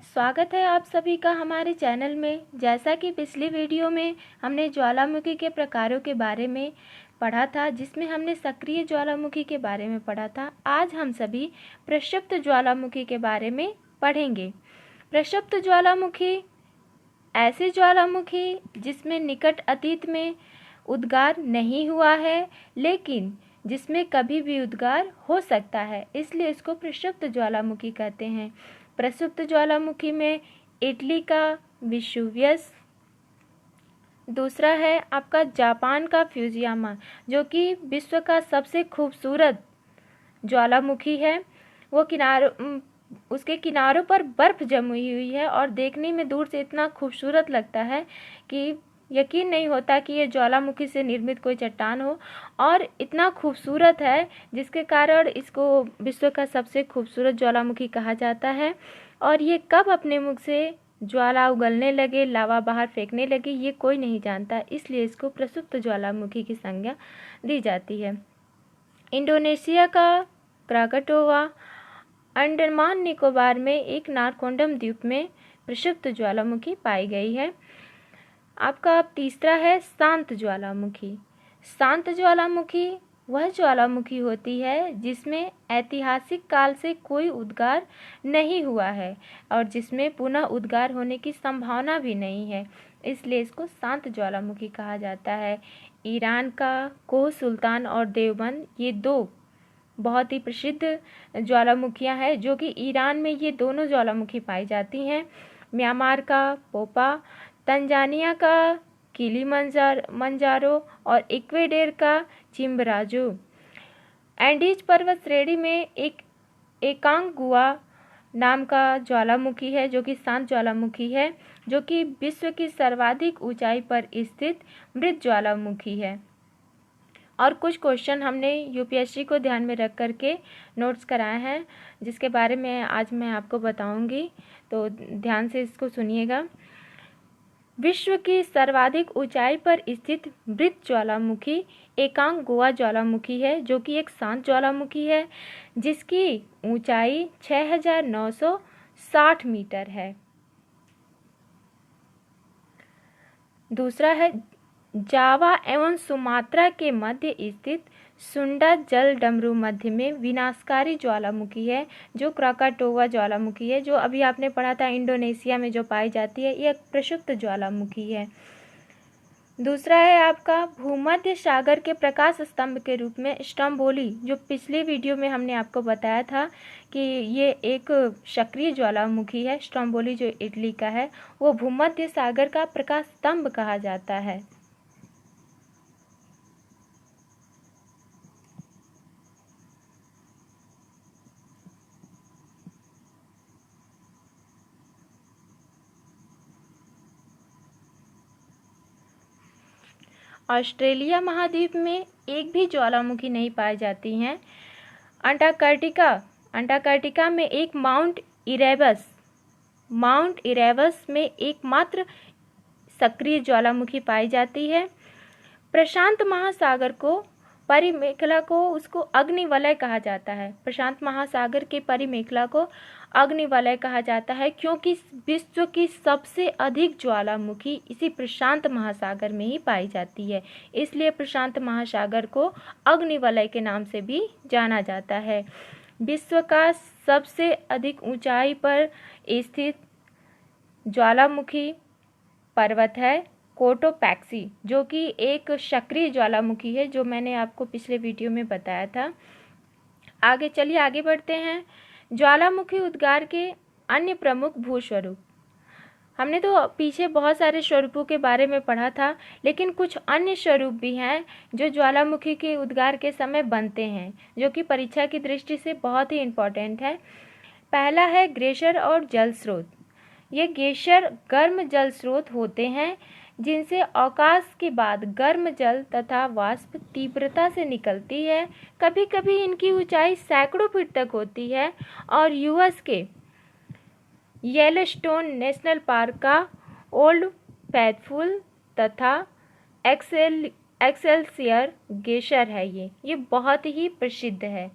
स्वागत है आप सभी का हमारे चैनल में। जैसा कि पिछली वीडियो में हमने ज्वालामुखी के प्रकारों के बारे में पढ़ा था, जिसमें हमने सक्रिय ज्वालामुखी के बारे में पढ़ा था। आज हम सभी प्रक्षुब्ध ज्वालामुखी के बारे में पढ़ेंगे। प्रक्षुब्ध ज्वालामुखी ऐसी ज्वालामुखी जिसमें निकट अतीत में उद्गार नहीं हुआ है, लेकिन जिसमें कभी भी उद्गार हो सकता है, इसलिए इसको प्रक्षुब्ध ज्वालामुखी कहते हैं। प्रक्षुब्ध ज्वालामुखी में इटली का वेसुवियस, दूसरा है आपका जापान का फ्यूजियामा, जो कि विश्व का सबसे खूबसूरत ज्वालामुखी है। वो उसके किनारों पर बर्फ जमी हुई है और देखने में दूर से इतना खूबसूरत लगता है कि यकीन नहीं होता कि ये ज्वालामुखी से निर्मित कोई चट्टान हो, और इतना खूबसूरत है जिसके कारण इसको विश्व का सबसे खूबसूरत ज्वालामुखी कहा जाता है। और ये कब अपने मुख से ज्वाला उगलने लगे, लावा बाहर फेंकने लगे, ये कोई नहीं जानता, इसलिए इसको प्रक्षुब्ध ज्वालामुखी की संज्ञा दी जाती है। इंडोनेशिया का क्राकटोवा अंडमान निकोबार में एक नारकोंडम द्वीप में प्रक्षुब्ध ज्वालामुखी पाई गई है। आपका अब तीसरा है शांत ज्वालामुखी। शांत ज्वालामुखी वह ज्वालामुखी होती है जिसमें ऐतिहासिक काल से कोई उद्गार नहीं हुआ है और जिसमें पुनः उद्गार होने की संभावना भी नहीं है, इसलिए इसको शांत ज्वालामुखी कहा जाता है। ईरान का कोह सुल्तान और देवबंद, ये दो बहुत ही प्रसिद्ध ज्वालामुखियां हैं, जो कि ईरान में ये दोनों ज्वालामुखी पाई जाती हैं। म्यांमार का पोपा, तंजानिया का किलिमंजारो और इक्वेडर का चिम्बराजू। एंडीज पर्वत श्रेणी में एक एकांगुआ नाम का ज्वालामुखी है, जो कि शांत ज्वालामुखी है, जो कि विश्व की सर्वाधिक ऊंचाई पर स्थित मृत ज्वालामुखी है। और कुछ क्वेश्चन हमने यूपीएससी को ध्यान में रख करके नोट्स कराए हैं, जिसके बारे में आज मैं आपको बताऊंगी, तो ध्यान से इसको सुनिएगा। विश्व की सर्वाधिक ऊंचाई पर स्थित मृत ज्वालामुखी एकांगुआ ज्वालामुखी है, जो कि एक शांत ज्वालामुखी है जिसकी ऊंचाई 6960 मीटर है। दूसरा है जावा एवं सुमात्रा के मध्य स्थित सुंडा जल डमरू मध्य में विनाशकारी ज्वालामुखी है, जो क्राकाटोवा ज्वालामुखी है, जो अभी आपने पढ़ा था इंडोनेशिया में जो पाई जाती है। यह प्रक्षुब्ध ज्वालामुखी है। दूसरा है आपका भूमध्य सागर के प्रकाश स्तंभ के रूप में स्ट्रोम्बोली, जो पिछले वीडियो में हमने आपको बताया था कि ये एक सक्रिय ज्वालामुखी है। स्ट्रोम्बोली जो इटली का है, वो भूमध्य सागर का प्रकाश स्तंभ कहा जाता है। ऑस्ट्रेलिया महाद्वीप में एक भी ज्वालामुखी नहीं पाई जाती हैं। अंटार्कटिका में एक माउंट इरेबस में एकमात्र सक्रिय ज्वालामुखी पाई जाती है। प्रशांत महासागर को परिमेखला को उसको अग्निवलय कहा जाता है। प्रशांत महासागर के परिमेखला को अग्निवलय कहा जाता है, क्योंकि विश्व की सबसे अधिक ज्वालामुखी इसी प्रशांत महासागर में ही पाई जाती है, इसलिए प्रशांत महासागर को अग्निवलय के नाम से भी जाना जाता है। विश्व का सबसे अधिक ऊंचाई पर स्थित ज्वालामुखी पर्वत है कोटोपैक्सी, जो कि एक सक्रिय ज्वालामुखी है, जो मैंने आपको पिछले वीडियो में बताया था। आगे बढ़ते हैं। ज्वालामुखी उद्गार के अन्य प्रमुख भूस्वरूप। हमने तो पीछे बहुत सारे स्वरूपों के बारे में पढ़ा था, लेकिन कुछ अन्य स्वरूप भी हैं जो ज्वालामुखी के उद्गार के समय बनते हैं, जो कि परीक्षा की दृष्टि से बहुत ही इम्पोर्टेंट है। पहला है ग्लेशियर और जल स्रोत। ये ग्लेशियर गर्म जल स्रोत होते हैं जिनसे अवकाश के बाद गर्म जल तथा वाष्प तीव्रता से निकलती है। कभी कभी इनकी ऊंचाई सैकड़ों फीट तक होती है और यूएस के येलोस्टोन नेशनल पार्क का ओल्ड फैथफुल तथा एक्सेलसियर ग्लेशियर है। ये बहुत ही प्रसिद्ध है।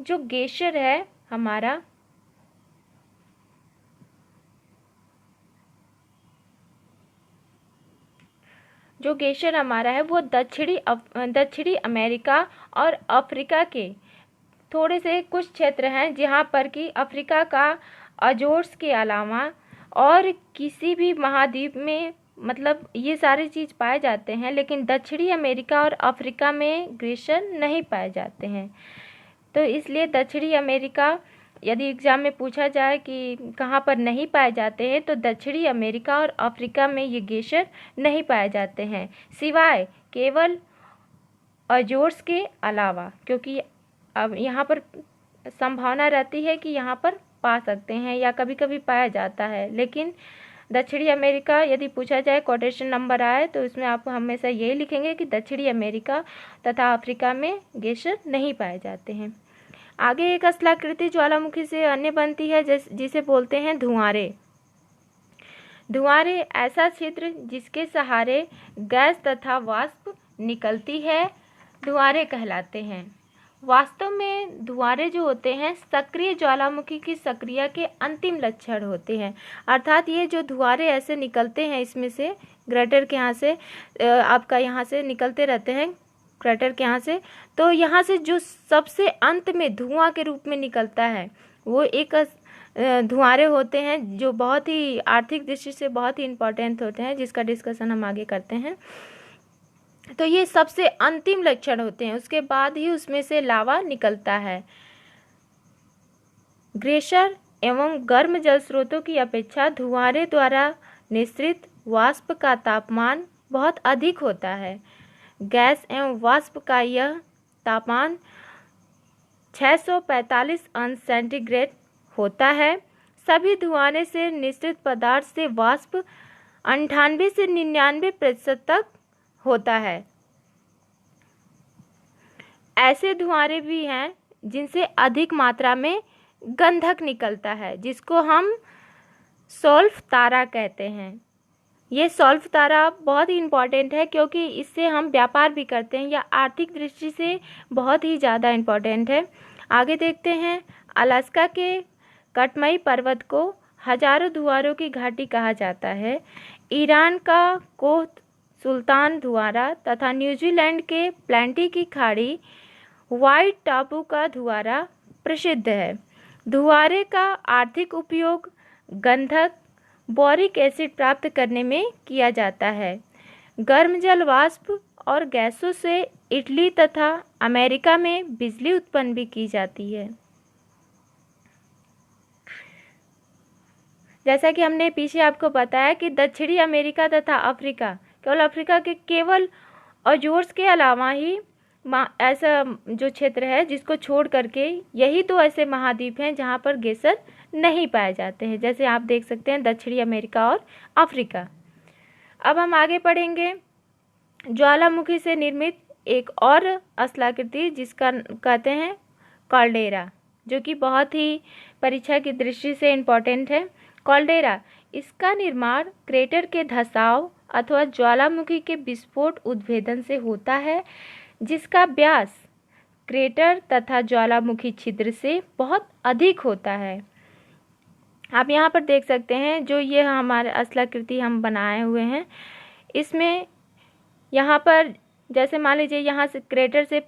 जो ग्लेशियर है हमारा जो ग्लेशियर हमारा है वो दक्षिणी अमेरिका और अफ्रीका के थोड़े से कुछ क्षेत्र हैं जहाँ पर कि अफ्रीका का अजोर्स के अलावा और किसी भी महाद्वीप में मतलब ये सारी चीज़ पाए जाते हैं, लेकिन दक्षिणी अमेरिका और अफ्रीका में ग्लेशियर नहीं पाए जाते हैं। तो इसलिए दक्षिणी अमेरिका, यदि एग्ज़ाम में पूछा जाए कि कहाँ पर नहीं पाए जाते हैं, तो दक्षिणी अमेरिका और अफ्रीका में ये ग्लेशियर नहीं पाए जाते हैं, सिवाय केवल अजोर्स के अलावा, क्योंकि अब यहाँ पर संभावना रहती है कि यहाँ पर पा सकते हैं या कभी कभी पाया जाता है। लेकिन दक्षिणी अमेरिका यदि पूछा जाए, कोटेशन नंबर आए, तो इसमें आप हमेशा यही लिखेंगे कि दक्षिणी अमेरिका तथा अफ्रीका में ग्लेशियर नहीं पाए जाते हैं। आगे एक स्थलाकृति ज्वालामुखी से अन्य बनती है जिसे बोलते हैं धुआंरे। धुआंरे ऐसा क्षेत्र जिसके सहारे गैस तथा वाष्प निकलती है, धुआंरे कहलाते हैं। वास्तव में धुआंरे जो होते हैं सक्रिय ज्वालामुखी की सक्रिया के अंतिम लक्षण होते हैं। अर्थात ये जो धुआंरे ऐसे निकलते हैं इसमें से ग्रेटर के यहाँ से आपका यहाँ से निकलते रहते हैं क्रेटर के यहाँ से, तो यहाँ से जो सबसे अंत में धुआं के रूप में निकलता है वो एक धुआंरे होते हैं, जो बहुत ही आर्थिक दृष्टि से बहुत ही इम्पोर्टेंट होते हैं, जिसका डिस्कशन हम आगे करते हैं। तो ये सबसे अंतिम लक्षण होते हैं, उसके बाद ही उसमें से लावा निकलता है। ग्लेशियर एवं गर्म जल स्रोतों की अपेक्षा धुआंरे द्वारा निःसृत वाष्प का तापमान बहुत अधिक होता है। गैस एवं वाष्प का यह तापमान 645 अंश सेंटीग्रेड होता है। सभी धुआंरे से निःसृत पदार्थ से वाष्प 98 से 99% तक होता है। ऐसे धुआंरे भी हैं जिनसे अधिक मात्रा में गंधक निकलता है, जिसको हम सॉल्फ तारा कहते हैं। ये सॉल्फ तारा बहुत ही इम्पॉर्टेंट है, क्योंकि इससे हम व्यापार भी करते हैं या आर्थिक दृष्टि से बहुत ही ज़्यादा इम्पॉर्टेंट है। आगे देखते हैं। अलास्का के कटमई पर्वत को हजारों धुआंरों की घाटी कहा जाता है। ईरान का कोह सुल्तान धुआंरा तथा न्यूजीलैंड के प्लेंटी की खाड़ी व्हाइट टापू का धुआंरा प्रसिद्ध है। धुआंरे का आर्थिक उपयोग गंधक बोरिक एसिड प्राप्त करने में किया जाता है। गर्म जल वाष्प और गैसों से इटली तथा अमेरिका में बिजली उत्पन्न भी की जाती है। जैसा कि हमने पीछे आपको बताया कि दक्षिणी अमेरिका तथा अफ्रीका, केवल अफ्रीका के केवल अजोर्स के अलावा ही ऐसा जो क्षेत्र है जिसको छोड़ करके यही तो ऐसे महाद्वीप हैं जहाँ पर ग्लेशियर नहीं पाए जाते हैं, जैसे आप देख सकते हैं दक्षिणी अमेरिका और अफ्रीका। अब हम आगे पढ़ेंगे ज्वालामुखी से निर्मित एक और स्थलाकृति जिसका कहते हैं कैल्डेरा, जो कि बहुत ही परीक्षा की दृष्टि से इम्पोर्टेंट है। कैल्डेरा, इसका निर्माण क्रेटर के धंसाव अथवा ज्वालामुखी के विस्फोट उद्भेदन से होता है, जिसका व्यास क्रेटर तथा ज्वालामुखी छिद्र से बहुत अधिक होता है। आप यहाँ पर देख सकते हैं जो ये हमारे स्थलाकृति हम बनाए हुए हैं, इसमें यहाँ पर जैसे मान लीजिए यहाँ से क्रेटर से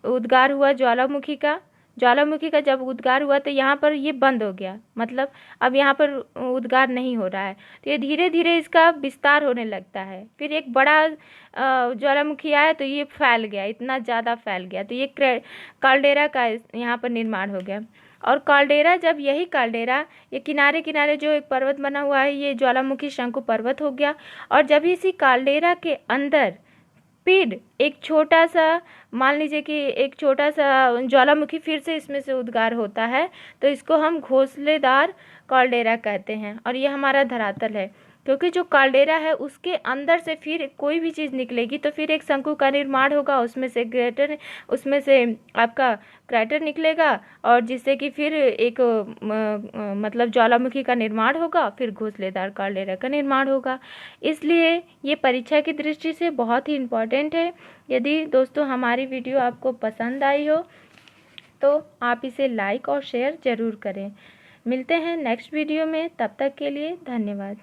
उद्गार हुआ ज्वालामुखी का जब उद्गार हुआ तो यहाँ पर ये बंद हो गया, मतलब अब यहाँ पर उद्गार नहीं हो रहा है, तो ये धीरे धीरे इसका विस्तार होने लगता है। फिर एक बड़ा ज्वालामुखी आया तो ये फैल गया, इतना ज़्यादा फैल गया, तो ये कैल्डेरा का यहाँ पर निर्माण हो गया। और कैल्डेरा, जब यही कैल्डेरा ये किनारे किनारे जो एक पर्वत बना हुआ है ये ज्वालामुखी शंकु पर्वत हो गया, और जब इसी कैल्डेरा के अंदर फिर एक छोटा सा, मान लीजिए कि एक छोटा सा ज्वालामुखी फिर से इसमें से उद्गार होता है, तो इसको हम घोंसलेदार कैल्डेरा कहते हैं। और ये हमारा धरातल है, क्योंकि जो कैल्डेरा है उसके अंदर से फिर कोई भी चीज़ निकलेगी तो फिर एक शंकु का निर्माण होगा, उसमें से आपका क्रेटर निकलेगा, और जिससे कि फिर एक मतलब ज्वालामुखी का निर्माण होगा, फिर घोंसलेदार कैल्डेरा का निर्माण होगा। इसलिए ये परीक्षा की दृष्टि से बहुत ही इम्पोर्टेंट है। यदि दोस्तों हमारी वीडियो आपको पसंद आई हो तो आप इसे लाइक और शेयर ज़रूर करें। मिलते हैं नेक्स्ट वीडियो में, तब तक के लिए धन्यवाद।